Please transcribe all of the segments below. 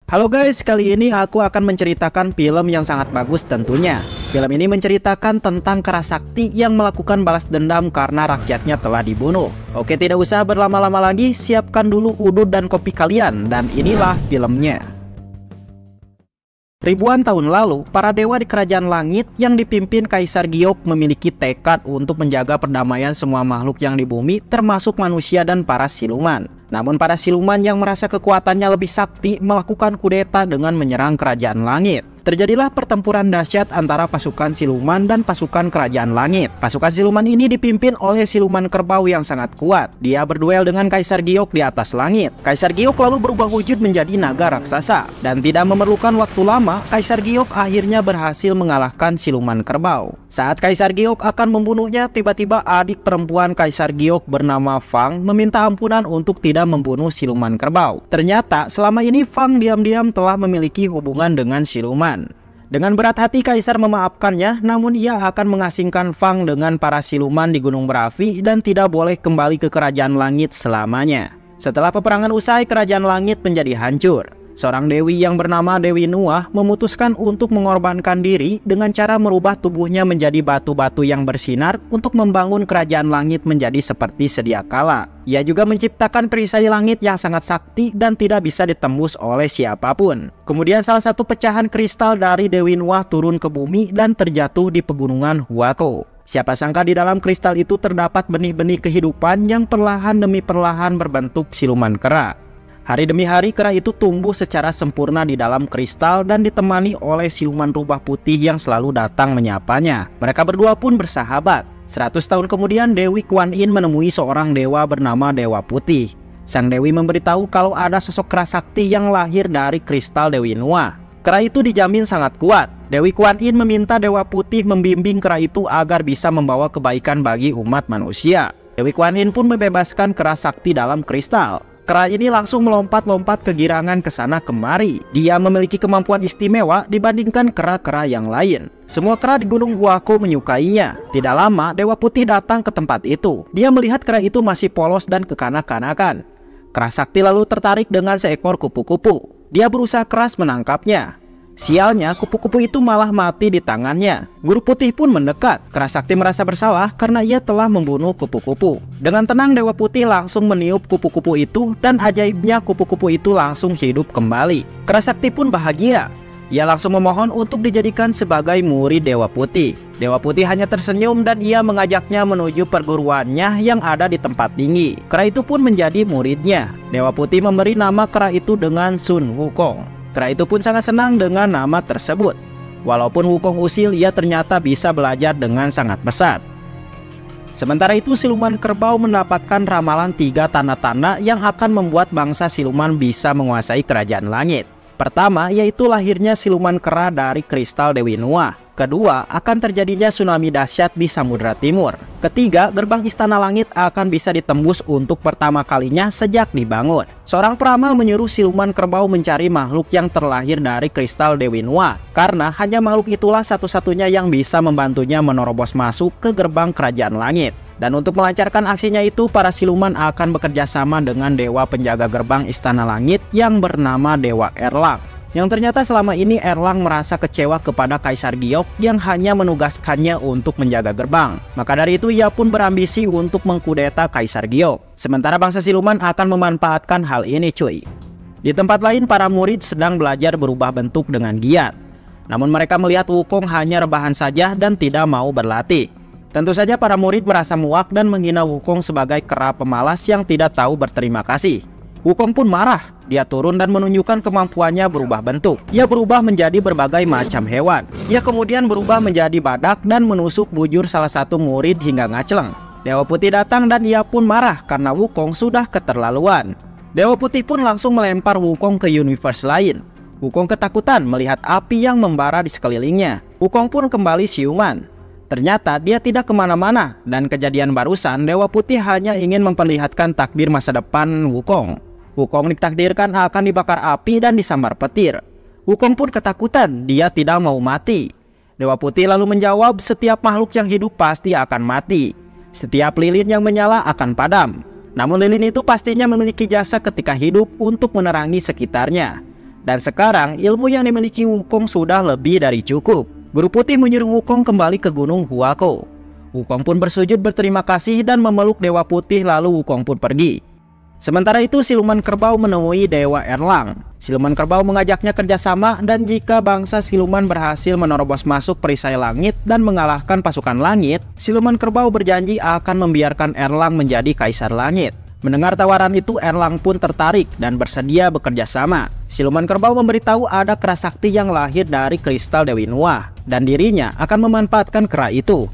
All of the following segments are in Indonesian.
Halo guys, kali ini aku akan menceritakan film yang sangat bagus tentunya. Film ini menceritakan tentang Kera Sakti yang melakukan balas dendam karena rakyatnya telah dibunuh. Oke, tidak usah berlama-lama lagi, siapkan dulu udud dan kopi kalian, dan inilah filmnya. Ribuan tahun lalu, para dewa di kerajaan langit yang dipimpin Kaisar Giok memiliki tekad untuk menjaga perdamaian semua makhluk yang di bumi, termasuk manusia dan para siluman. Namun para siluman yang merasa kekuatannya lebih sakti melakukan kudeta dengan menyerang kerajaan langit. Terjadilah pertempuran dahsyat antara pasukan siluman dan pasukan kerajaan langit. Pasukan siluman ini dipimpin oleh siluman kerbau yang sangat kuat. Dia berduel dengan Kaisar Giok di atas langit. Kaisar Giok lalu berubah wujud menjadi naga raksasa. Dan tidak memerlukan waktu lama, Kaisar Giok akhirnya berhasil mengalahkan siluman kerbau. Saat Kaisar Giok akan membunuhnya, tiba-tiba adik perempuan Kaisar Giok bernama Fang meminta ampunan untuk tidak membunuh siluman kerbau. Ternyata selama ini Fang diam-diam telah memiliki hubungan dengan siluman. Dengan berat hati Kaisar memaafkannya, namun ia akan mengasingkan Fang dengan para siluman di Gunung Berapi dan tidak boleh kembali ke kerajaan langit selamanya. Setelah peperangan usai, kerajaan langit menjadi hancur. Seorang dewi yang bernama Dewi Nuah memutuskan untuk mengorbankan diri dengan cara merubah tubuhnya menjadi batu-batu yang bersinar untuk membangun kerajaan langit menjadi seperti sedia kala. Ia juga menciptakan perisai langit yang sangat sakti dan tidak bisa ditembus oleh siapapun. Kemudian salah satu pecahan kristal dari Dewi Nuah turun ke bumi dan terjatuh di pegunungan Huako. Siapa sangka di dalam kristal itu terdapat benih-benih kehidupan yang perlahan demi perlahan berbentuk siluman kera. Hari demi hari kera itu tumbuh secara sempurna di dalam kristal dan ditemani oleh siluman rubah putih yang selalu datang menyapanya. Mereka berdua pun bersahabat. 100 tahun kemudian Dewi Kuan Yin menemui seorang dewa bernama Dewa Putih. Sang dewi memberitahu kalau ada sosok kera sakti yang lahir dari kristal Dewi Nuah. Kera itu dijamin sangat kuat. Dewi Kuan Yin meminta Dewa Putih membimbing kera itu agar bisa membawa kebaikan bagi umat manusia. Dewi Kuan Yin pun membebaskan kera sakti dalam kristal. Kera ini langsung melompat-lompat kegirangan ke sana kemari. Dia memiliki kemampuan istimewa dibandingkan kera-kera yang lain. Semua kera di Gunung Huako menyukainya. Tidak lama, Dewa Putih datang ke tempat itu. Dia melihat kera itu masih polos dan kekanak-kanakan. Kera sakti lalu tertarik dengan seekor kupu-kupu. Dia berusaha keras menangkapnya. Sialnya, kupu-kupu itu malah mati di tangannya. Guru Putih pun mendekat. Kera sakti merasa bersalah karena ia telah membunuh kupu-kupu. Dengan tenang, Dewa Putih langsung meniup kupu-kupu itu dan ajaibnya kupu-kupu itu langsung hidup kembali. Kera sakti pun bahagia. Ia langsung memohon untuk dijadikan sebagai murid Dewa Putih. Dewa Putih hanya tersenyum dan ia mengajaknya menuju perguruannya yang ada di tempat tinggi. Kera itu pun menjadi muridnya. Dewa Putih memberi nama kera itu dengan Sun Wukong. Kera itu pun sangat senang dengan nama tersebut. Walaupun Wukong usil, ia ternyata bisa belajar dengan sangat pesat. Sementara itu siluman kerbau mendapatkan ramalan 3 tanda-tanda yang akan membuat bangsa siluman bisa menguasai kerajaan langit. Pertama, yaitu lahirnya siluman kera dari kristal Dewi Nuah. Kedua, akan terjadinya tsunami dahsyat di Samudra Timur. Ketiga, gerbang Istana Langit akan bisa ditembus untuk pertama kalinya sejak dibangun. Seorang peramal menyuruh siluman kerbau mencari makhluk yang terlahir dari kristal Dewi Nuah, karena hanya makhluk itulah satu-satunya yang bisa membantunya menerobos masuk ke gerbang kerajaan langit. Dan untuk melancarkan aksinya itu, para siluman akan bekerja sama dengan dewa penjaga gerbang Istana Langit yang bernama Dewa Erlang. Yang ternyata selama ini Erlang merasa kecewa kepada Kaisar Giok yang hanya menugaskannya untuk menjaga gerbang. Maka dari itu ia pun berambisi untuk mengkudeta Kaisar Giok. Sementara bangsa siluman akan memanfaatkan hal ini cuy. Di tempat lain para murid sedang belajar berubah bentuk dengan giat. Namun mereka melihat Wukong hanya rebahan saja dan tidak mau berlatih. Tentu saja para murid merasa muak dan menghina Wukong sebagai kera pemalas yang tidak tahu berterima kasih. Wukong pun marah. Dia turun dan menunjukkan kemampuannya berubah bentuk. Ia berubah menjadi berbagai macam hewan. Ia kemudian berubah menjadi badak dan menusuk bujur salah satu murid hingga ngacleng. Dewa Putih datang dan ia pun marah karena Wukong sudah keterlaluan. Dewa Putih pun langsung melempar Wukong ke universe lain. Wukong ketakutan melihat api yang membara di sekelilingnya. Wukong pun kembali siuman. Ternyata dia tidak kemana-mana, dan kejadian barusan Dewa Putih hanya ingin memperlihatkan takdir masa depan Wukong. Wukong ditakdirkan akan dibakar api dan disambar petir. Wukong pun ketakutan, dia tidak mau mati. Dewa Putih lalu menjawab, setiap makhluk yang hidup pasti akan mati. Setiap lilin yang menyala akan padam. Namun lilin itu pastinya memiliki jasa ketika hidup untuk menerangi sekitarnya. Dan sekarang ilmu yang dimiliki Wukong sudah lebih dari cukup. Guru putih menyuruh Wukong kembali ke Gunung Huako. Wukong pun bersujud berterima kasih dan memeluk Dewa Putih, lalu Wukong pun pergi. Sementara itu siluman kerbau menemui Dewa Erlang. Siluman kerbau mengajaknya kerjasama, dan jika bangsa siluman berhasil menerobos masuk perisai langit dan mengalahkan pasukan langit, siluman kerbau berjanji akan membiarkan Erlang menjadi kaisar langit. Mendengar tawaran itu, Erlang pun tertarik dan bersedia bekerja sama. Siluman kerbau memberitahu ada kera sakti yang lahir dari kristal Dewi Nuwa, dan dirinya akan memanfaatkan kera itu.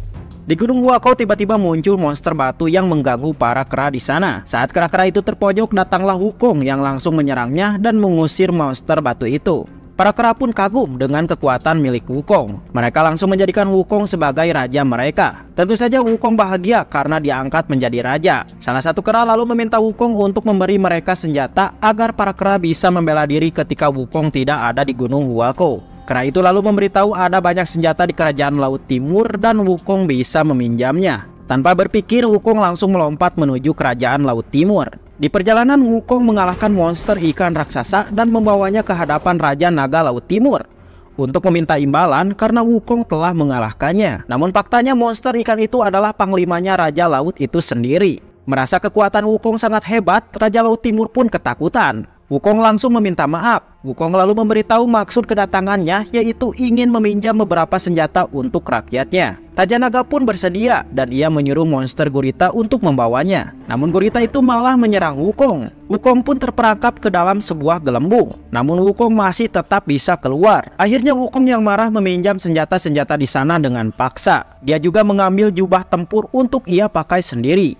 Di Gunung Huako tiba-tiba muncul monster batu yang mengganggu para kera di sana. Saat kera-kera itu terpojok, datanglah Wukong yang langsung menyerangnya dan mengusir monster batu itu. Para kera pun kagum dengan kekuatan milik Wukong. Mereka langsung menjadikan Wukong sebagai raja mereka. Tentu saja Wukong bahagia karena diangkat menjadi raja. Salah satu kera lalu meminta Wukong untuk memberi mereka senjata agar para kera bisa membela diri ketika Wukong tidak ada di Gunung Huako. Kera itu lalu memberitahu ada banyak senjata di kerajaan Laut Timur dan Wukong bisa meminjamnya. Tanpa berpikir, Wukong langsung melompat menuju kerajaan Laut Timur. Di perjalanan, Wukong mengalahkan monster ikan raksasa dan membawanya ke hadapan Raja Naga Laut Timur untuk meminta imbalan karena Wukong telah mengalahkannya. Namun faktanya monster ikan itu adalah panglimanya Raja Laut itu sendiri. Merasa kekuatan Wukong sangat hebat, Raja Laut Timur pun ketakutan. Wukong langsung meminta maaf. Wukong lalu memberitahu maksud kedatangannya, yaitu ingin meminjam beberapa senjata untuk rakyatnya. Raja Naga pun bersedia dan ia menyuruh monster gurita untuk membawanya. Namun gurita itu malah menyerang Wukong. Wukong pun terperangkap ke dalam sebuah gelembung. Namun Wukong masih tetap bisa keluar. Akhirnya Wukong yang marah meminjam senjata-senjata di sana dengan paksa. Dia juga mengambil jubah tempur untuk ia pakai sendiri.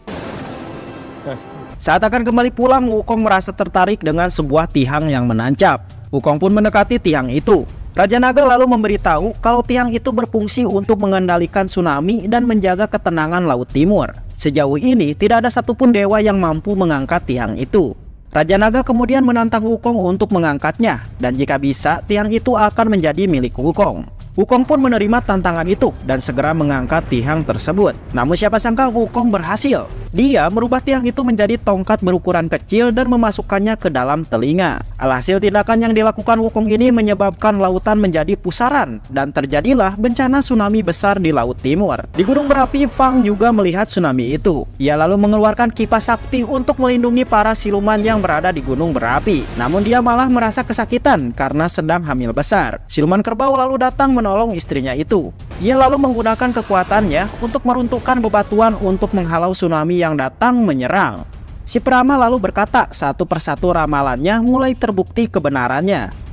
Saat akan kembali pulang, Wukong merasa tertarik dengan sebuah tiang yang menancap. Wukong pun mendekati tiang itu. Raja Naga lalu memberitahu kalau tiang itu berfungsi untuk mengendalikan tsunami dan menjaga ketenangan Laut Timur. Sejauh ini tidak ada satupun dewa yang mampu mengangkat tiang itu. Raja Naga kemudian menantang Wukong untuk mengangkatnya, dan jika bisa, tiang itu akan menjadi milik Wukong. Wukong pun menerima tantangan itu dan segera mengangkat tiang tersebut. Namun siapa sangka Wukong berhasil. Dia merubah tiang itu menjadi tongkat berukuran kecil dan memasukkannya ke dalam telinga. Alhasil tindakan yang dilakukan Wukong ini menyebabkan lautan menjadi pusaran dan terjadilah bencana tsunami besar di Laut Timur. Di gunung berapi, Fang juga melihat tsunami itu. Ia lalu mengeluarkan kipas sakti untuk melindungi para siluman yang berada di gunung berapi. Namun dia malah merasa kesakitan karena sedang hamil besar. Siluman kerbau lalu datang menolong istrinya itu. Ia lalu menggunakan kekuatannya untuk meruntuhkan bebatuan untuk menghalau tsunami yang datang menyerang. Si Brahma lalu berkata satu persatu ramalannya mulai terbukti kebenarannya.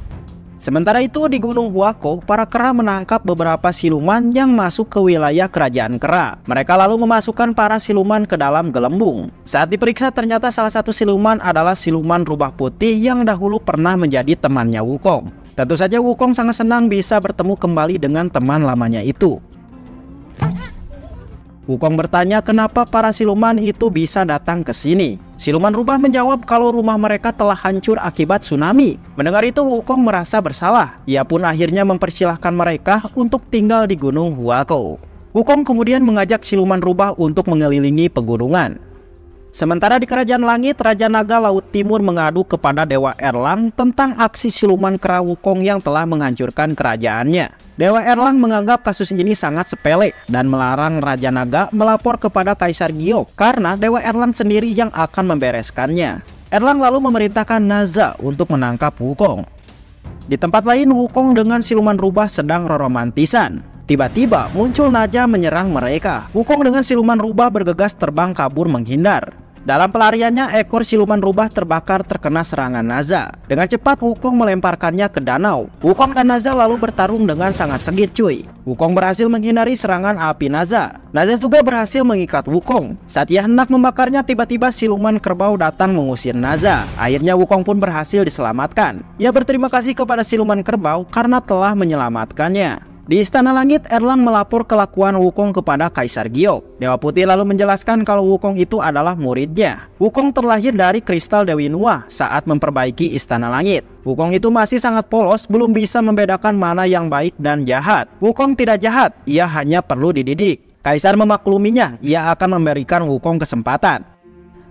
Sementara itu di Gunung Huako, para kera menangkap beberapa siluman yang masuk ke wilayah kerajaan kera. Mereka lalu memasukkan para siluman ke dalam gelembung. Saat diperiksa ternyata salah satu siluman adalah siluman rubah putih yang dahulu pernah menjadi temannya Wukong. Tentu saja Wukong sangat senang bisa bertemu kembali dengan teman lamanya itu. Wukong bertanya kenapa para siluman itu bisa datang ke sini. Siluman rubah menjawab kalau rumah mereka telah hancur akibat tsunami. Mendengar itu Wukong merasa bersalah. Ia pun akhirnya mempersilahkan mereka untuk tinggal di Gunung Huako. Wukong kemudian mengajak siluman rubah untuk mengelilingi pegunungan. Sementara di Kerajaan Langit, Raja Naga Laut Timur mengadu kepada Dewa Erlang tentang aksi siluman kera Wukong yang telah menghancurkan kerajaannya. Dewa Erlang menganggap kasus ini sangat sepele dan melarang Raja Naga melapor kepada Kaisar Giok karena Dewa Erlang sendiri yang akan membereskannya. Erlang lalu memerintahkan Naza untuk menangkap Wukong. Di tempat lain, Wukong dengan siluman rubah sedang romantisan. Tiba-tiba muncul naga menyerang mereka. Wukong dengan siluman rubah bergegas terbang kabur menghindar. Dalam pelariannya, ekor siluman rubah terbakar terkena serangan Naza. Dengan cepat Wukong melemparkannya ke danau. Wukong dan Naza lalu bertarung dengan sangat sengit cuy. Wukong berhasil menghindari serangan api Naza. Naza juga berhasil mengikat Wukong. Saat ia hendak membakarnya, tiba-tiba siluman kerbau datang mengusir Naza. Akhirnya Wukong pun berhasil diselamatkan. Ia berterima kasih kepada siluman kerbau karena telah menyelamatkannya. Di Istana Langit, Erlang melapor kelakuan Wukong kepada Kaisar Giok. Dewa Putih lalu menjelaskan kalau Wukong itu adalah muridnya. Wukong terlahir dari kristal Dewi Nuwa saat memperbaiki Istana Langit. Wukong itu masih sangat polos, belum bisa membedakan mana yang baik dan jahat. Wukong tidak jahat, ia hanya perlu dididik. Kaisar memakluminya, ia akan memberikan Wukong kesempatan.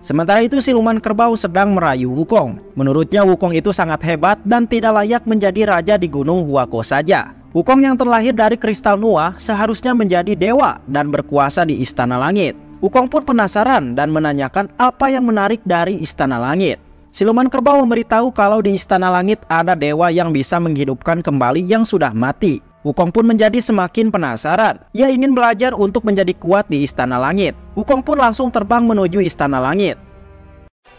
Sementara itu siluman kerbau sedang merayu Wukong. Menurutnya Wukong itu sangat hebat dan tidak layak menjadi raja di Gunung Huako saja. Wukong yang terlahir dari kristal Nuwa seharusnya menjadi dewa dan berkuasa di Istana Langit. Wukong pun penasaran dan menanyakan apa yang menarik dari Istana Langit. Siluman kerbau memberitahu kalau di Istana Langit ada dewa yang bisa menghidupkan kembali yang sudah mati. Wukong pun menjadi semakin penasaran. Ia ingin belajar untuk menjadi kuat di Istana Langit. Wukong pun langsung terbang menuju Istana Langit.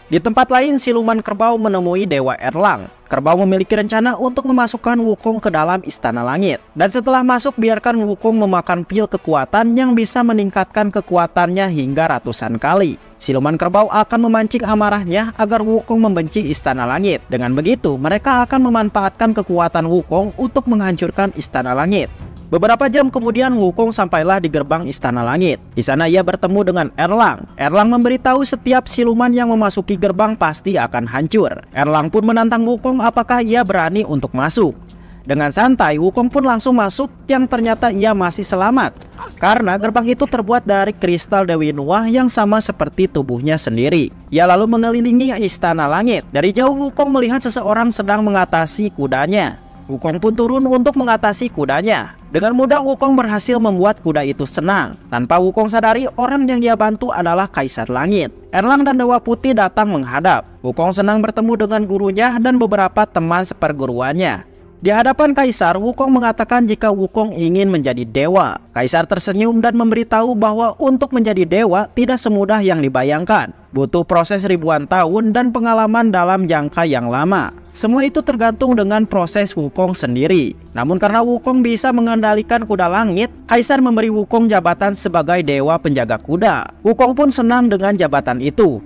Di tempat lain, siluman kerbau menemui Dewa Erlang. Kerbau memiliki rencana untuk memasukkan Wukong ke dalam Istana Langit. Dan setelah masuk, biarkan Wukong memakan pil kekuatan yang bisa meningkatkan kekuatannya hingga ratusan kali. Siluman kerbau akan memancing amarahnya agar Wukong membenci Istana Langit. Dengan begitu, mereka akan memanfaatkan kekuatan Wukong untuk menghancurkan Istana Langit. Beberapa jam kemudian Wukong sampailah di gerbang Istana Langit. Di sana ia bertemu dengan Erlang. Erlang memberitahu setiap siluman yang memasuki gerbang pasti akan hancur. Erlang pun menantang Wukong apakah ia berani untuk masuk. Dengan santai Wukong pun langsung masuk yang ternyata ia masih selamat. Karena gerbang itu terbuat dari kristal Dewi Nuwa yang sama seperti tubuhnya sendiri. Ia lalu mengelilingi Istana Langit. Dari jauh Wukong melihat seseorang sedang mengatasi kudanya. Wukong pun turun untuk mengatasi kudanya. Dengan mudah Wukong berhasil membuat kuda itu senang. Tanpa Wukong sadari, orang yang ia bantu adalah Kaisar Langit. Erlang dan Dewa Putih datang menghadap. Wukong senang bertemu dengan gurunya dan beberapa teman seperguruannya. Di hadapan Kaisar, Wukong mengatakan jika Wukong ingin menjadi dewa. Kaisar tersenyum dan memberitahu bahwa untuk menjadi dewa tidak semudah yang dibayangkan. Butuh proses ribuan tahun dan pengalaman dalam jangka yang lama. Semua itu tergantung dengan proses Wukong sendiri. Namun karena Wukong bisa mengendalikan kuda langit, Kaisar memberi Wukong jabatan sebagai dewa penjaga kuda. Wukong pun senang dengan jabatan itu.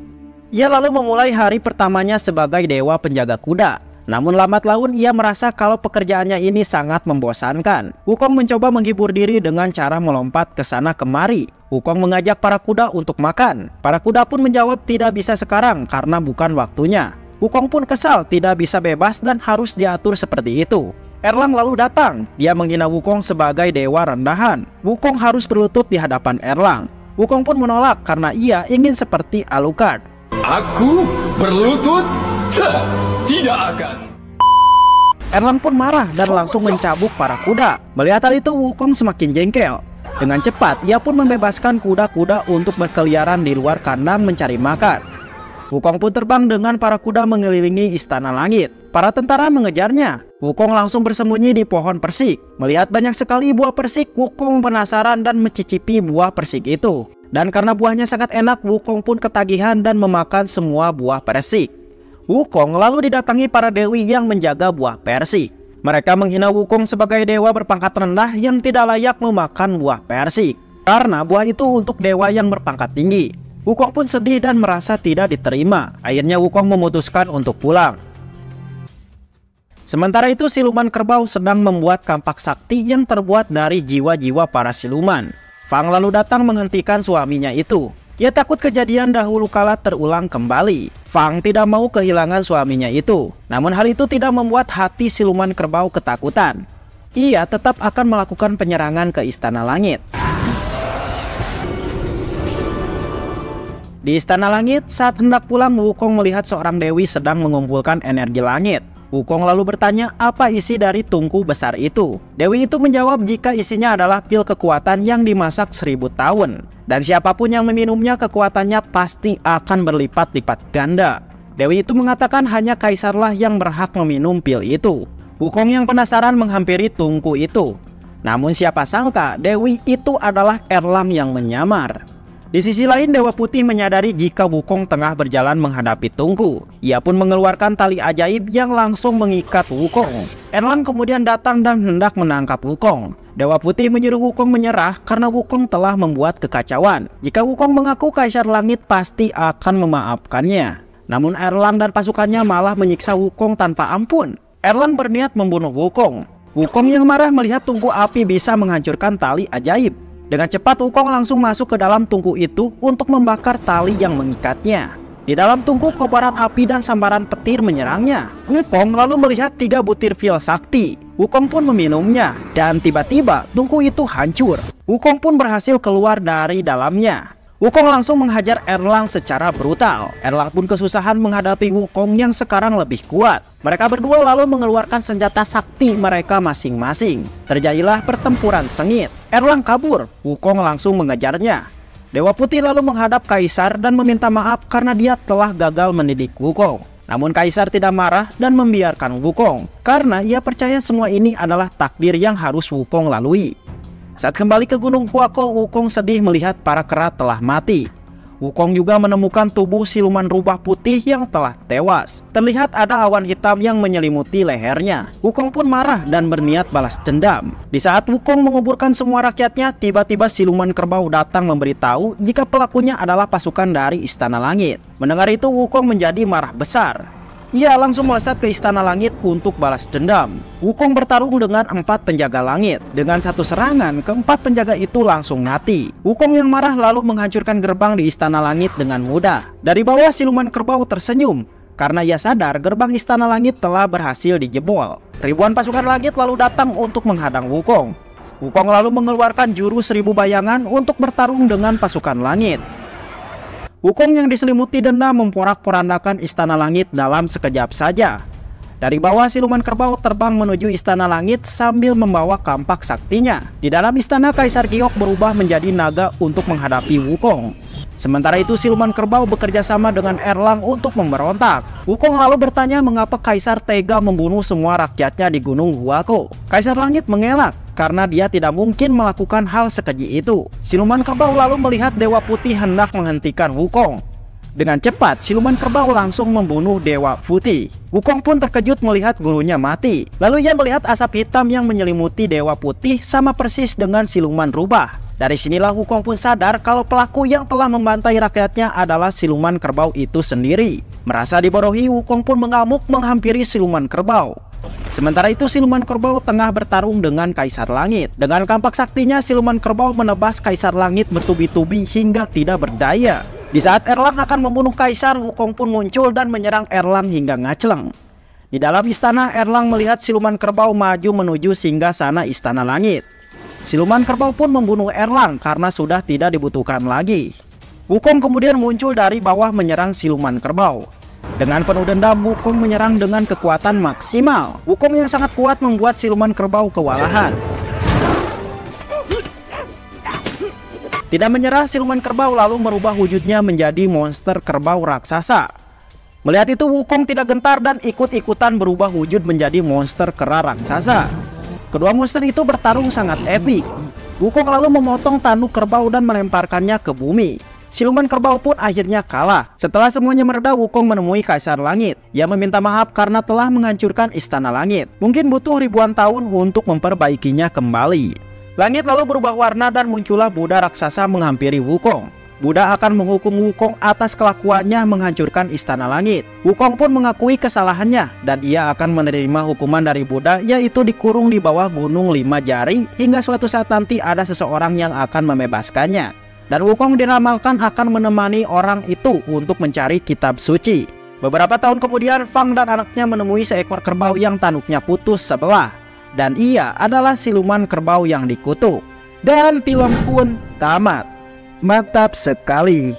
Ia lalu memulai hari pertamanya sebagai dewa penjaga kuda. Namun lambat laun ia merasa kalau pekerjaannya ini sangat membosankan. Wukong mencoba menghibur diri dengan cara melompat ke sana kemari. Wukong mengajak para kuda untuk makan. Para kuda pun menjawab tidak bisa sekarang karena bukan waktunya. Wukong pun kesal tidak bisa bebas dan harus diatur seperti itu. Erlang lalu datang. Dia menghina Wukong sebagai dewa rendahan. Wukong harus berlutut di hadapan Erlang. Wukong pun menolak karena ia ingin seperti Alucard. Aku berlutut? Tidak akan. Erlang pun marah dan langsung mencabuk para kuda. Melihat hal itu Wukong semakin jengkel. Dengan cepat ia pun membebaskan kuda-kuda untuk berkeliaran di luar kandang mencari makan. Wukong pun terbang dengan para kuda mengelilingi Istana Langit. Para tentara mengejarnya. Wukong langsung bersembunyi di pohon persik. Melihat banyak sekali buah persik, Wukong penasaran dan mencicipi buah persik itu. Dan karena buahnya sangat enak, Wukong pun ketagihan dan memakan semua buah persik. Wukong lalu didatangi para dewi yang menjaga buah persik. Mereka menghina Wukong sebagai dewa berpangkat rendah yang tidak layak memakan buah persik. Karena buah itu untuk dewa yang berpangkat tinggi. Wukong pun sedih dan merasa tidak diterima. Akhirnya Wukong memutuskan untuk pulang. Sementara itu siluman kerbau sedang membuat kampak sakti yang terbuat dari jiwa-jiwa para siluman. Fang lalu datang menghentikan suaminya itu. Ia takut kejadian dahulu kala terulang kembali. Fang tidak mau kehilangan suaminya itu. Namun hal itu tidak membuat hati siluman kerbau ketakutan. Ia tetap akan melakukan penyerangan ke Istana Langit. Di Istana Langit, saat hendak pulang, Wukong melihat seorang dewi sedang mengumpulkan energi langit. Wukong lalu bertanya apa isi dari tungku besar itu. Dewi itu menjawab jika isinya adalah pil kekuatan yang dimasak 1000 tahun. Dan siapapun yang meminumnya kekuatannya pasti akan berlipat-lipat ganda. Dewi itu mengatakan hanya Kaisarlah yang berhak meminum pil itu. Wukong yang penasaran menghampiri tungku itu. Namun siapa sangka Dewi itu adalah Erlang yang menyamar. Di sisi lain Dewa Putih menyadari jika Wukong tengah berjalan menghadapi tungku. Ia pun mengeluarkan tali ajaib yang langsung mengikat Wukong. Erlang kemudian datang dan hendak menangkap Wukong. Dewa Putih menyuruh Wukong menyerah karena Wukong telah membuat kekacauan. Jika Wukong mengaku Kaisar Langit pasti akan memaafkannya. Namun Erlang dan pasukannya malah menyiksa Wukong tanpa ampun. Erlang berniat membunuh Wukong. Wukong yang marah melihat tungku api bisa menghancurkan tali ajaib. Dengan cepat Wukong langsung masuk ke dalam tungku itu untuk membakar tali yang mengikatnya. Di dalam tungku kobaran api dan sambaran petir menyerangnya. Wukong lalu melihat 3 butir pil sakti. Wukong pun meminumnya dan tiba-tiba tungku itu hancur. Wukong pun berhasil keluar dari dalamnya. Wukong langsung menghajar Erlang secara brutal. Erlang pun kesusahan menghadapi Wukong yang sekarang lebih kuat. Mereka berdua lalu mengeluarkan senjata sakti mereka masing-masing. Terjadilah pertempuran sengit. Erlang kabur, Wukong langsung mengejarnya. Dewa Putih lalu menghadap Kaisar dan meminta maaf karena dia telah gagal mendidik Wukong. Namun Kaisar tidak marah dan membiarkan Wukong, karena ia percaya semua ini adalah takdir yang harus Wukong lalui. Saat kembali ke Gunung Huako, Wukong sedih melihat para kera telah mati. Wukong juga menemukan tubuh siluman rubah putih yang telah tewas. Terlihat ada awan hitam yang menyelimuti lehernya. Wukong pun marah dan berniat balas dendam. Di saat Wukong menguburkan semua rakyatnya, tiba-tiba siluman kerbau datang memberitahu jika pelakunya adalah pasukan dari Istana Langit. Mendengar itu, Wukong menjadi marah besar. Ia langsung melesat ke Istana Langit untuk balas dendam. Wukong bertarung dengan 4 penjaga langit. Dengan satu serangan, keempat penjaga itu langsung mati. Wukong yang marah lalu menghancurkan gerbang di Istana Langit dengan mudah. Dari bawah, siluman kerbau tersenyum karena ia sadar gerbang Istana Langit telah berhasil dijebol. Ribuan pasukan langit lalu datang untuk menghadang Wukong. Wukong lalu mengeluarkan jurus 1000 bayangan untuk bertarung dengan pasukan langit. Wukong yang diselimuti dendam memporak-porandakan Istana Langit dalam sekejap saja. Dari bawah, siluman kerbau terbang menuju Istana Langit sambil membawa kampak saktinya. Di dalam istana, Kaisar Giok berubah menjadi naga untuk menghadapi Wukong. Sementara itu, siluman kerbau bekerja sama dengan Erlang untuk memberontak. Wukong lalu bertanya mengapa Kaisar tega membunuh semua rakyatnya di Gunung Huako. Kaisar Langit mengelak karena dia tidak mungkin melakukan hal sekeji itu. Siluman kerbau lalu melihat Dewa Putih hendak menghentikan Wukong. Dengan cepat, siluman kerbau langsung membunuh Dewa Putih. Wukong pun terkejut melihat gurunya mati. Lalu ia melihat asap hitam yang menyelimuti Dewa Putih sama persis dengan siluman rubah. Dari sinilah Wukong pun sadar kalau pelaku yang telah membantai rakyatnya adalah siluman kerbau itu sendiri. Merasa dibodohi, Wukong pun mengamuk menghampiri siluman kerbau. Sementara itu, siluman kerbau tengah bertarung dengan Kaisar Langit. Dengan kampak saktinya, siluman kerbau menebas Kaisar Langit bertubi-tubi hingga tidak berdaya. Di saat Erlang akan membunuh Kaisar, Wukong pun muncul dan menyerang Erlang hingga ngacleng. Di dalam istana, Erlang melihat siluman kerbau maju menuju singgahsana Istana Langit. Siluman kerbau pun membunuh Erlang karena sudah tidak dibutuhkan lagi. Wukong kemudian muncul dari bawah menyerang siluman kerbau. Dengan penuh dendam, Wukong menyerang dengan kekuatan maksimal. Wukong yang sangat kuat membuat siluman kerbau kewalahan. Tidak menyerah, siluman kerbau lalu merubah wujudnya menjadi monster kerbau raksasa. Melihat itu, Wukong tidak gentar dan ikut-ikutan berubah wujud menjadi monster kera raksasa. Kedua monster itu bertarung sangat epik. Wukong lalu memotong tanduk kerbau dan melemparkannya ke bumi. Siluman kerbau pun akhirnya kalah. Setelah semuanya mereda, Wukong menemui Kaisar Langit. Ia meminta maaf karena telah menghancurkan Istana Langit. Mungkin butuh ribuan tahun untuk memperbaikinya kembali. Langit lalu berubah warna dan muncullah Buddha raksasa menghampiri Wukong. Buddha akan menghukum Wukong atas kelakuannya menghancurkan Istana Langit. Wukong pun mengakui kesalahannya dan ia akan menerima hukuman dari Buddha, yaitu dikurung di bawah Gunung 5 Jari hingga suatu saat nanti ada seseorang yang akan membebaskannya. Dan Wukong diramalkan akan menemani orang itu untuk mencari kitab suci. Beberapa tahun kemudian, Fang dan anaknya menemui seekor kerbau yang tanduknya putus sebelah. Dan ia adalah siluman kerbau yang dikutuk. Dan film pun tamat. Mantap sekali.